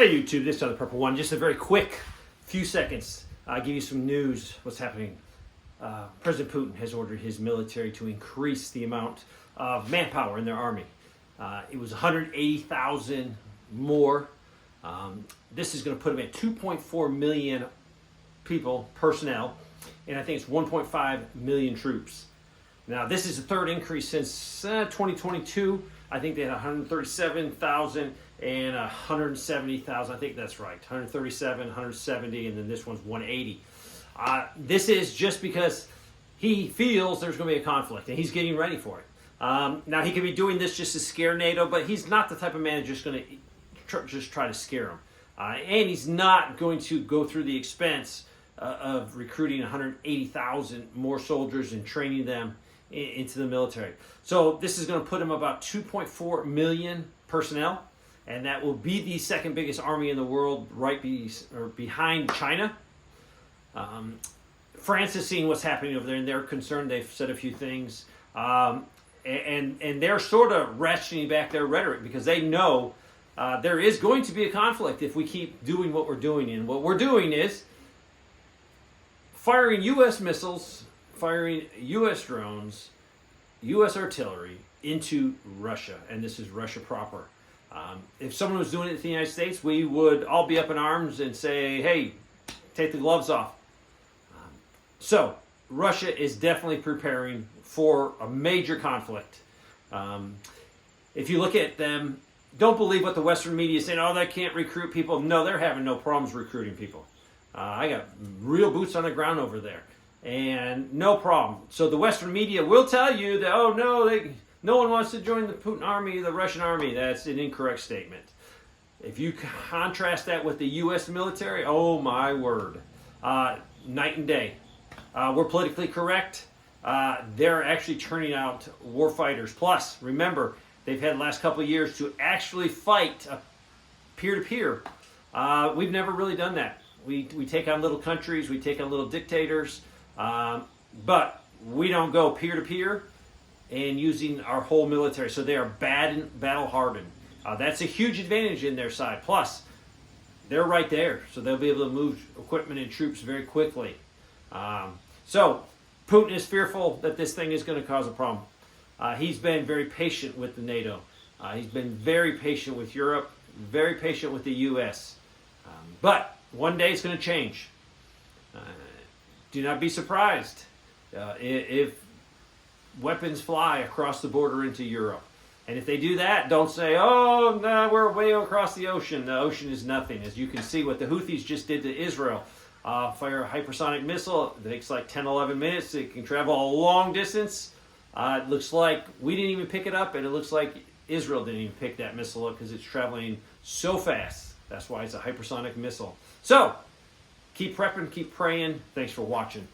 Hey YouTube, this is the Purple One. Just a very quick few seconds. I'll give you some news. What's happening? President Putin has ordered his military to increase the amount of manpower in their army. It was 180,000 more. This is going to put them at 2.4 million people, personnel, and I think it's 1.5 million troops. Now, this is the third increase since 2022. I think they had 137,000 and 170,000. I think that's right. 137, 170, and then this one's 180. This is just because he feels there's going to be a conflict, and he's getting ready for it. Now, he could be doing this just to scare NATO, but he's not the type of man just going to just try to scare him. And he's not going to go through the expense of recruiting 180,000 more soldiers and training them into the military. So this is going to put him about 2.4 million personnel, and that will be the second biggest army in the world, right behind China. France is seeing what's happening over there, and they're concerned. They've said a few things, and they're sort of ratcheting back their rhetoric because they know there is going to be a conflict if we keep doing what we're doing. And what we're doing is firing U.S. missiles, firing U.S. drones, U.S. artillery into Russia, and this is Russia proper. If someone was doing it in the United States, we would all be up in arms and say, hey, take the gloves off. So Russia is definitely preparing for a major conflict. If you look at them, don't believe what the Western media is saying, oh, they can't recruit people. No, they're having no problems recruiting people. I got real boots on the ground over there, and no problem. So the Western media will tell you that, oh, no one wants to join the Putin army, the Russian army. That's an incorrect statement. If you contrast that with the U.S. military, oh, my word, night and day. We're politically correct. They're actually turning out war fighters. Plus, remember, they've had the last couple of years to actually fight peer-to-peer. We've never really done that. We take on little countries, we take on little dictators, but we don't go peer-to-peer and using our whole military. So they are battle-hardened. That's a huge advantage in their side. Plus, they're right there, so they'll be able to move equipment and troops very quickly. So Putin is fearful that this thing is going to cause a problem. He's been very patient with the NATO. He's been very patient with Europe, very patient with the U.S. But one day it's going to change. Do not be surprised if weapons fly across the border into Europe. And if they do that, don't say, oh, no, we're way across the ocean. The ocean is nothing. As you can see what the Houthis just did to Israel. Fire a hypersonic missile. It takes like 10, 11 minutes. It can travel a long distance. It looks like we didn't even pick it up, and it looks like Israel didn't even pick that missile up because it's traveling so fast. That's why it's a hypersonic missile. So, keep prepping, keep praying. Thanks for watching.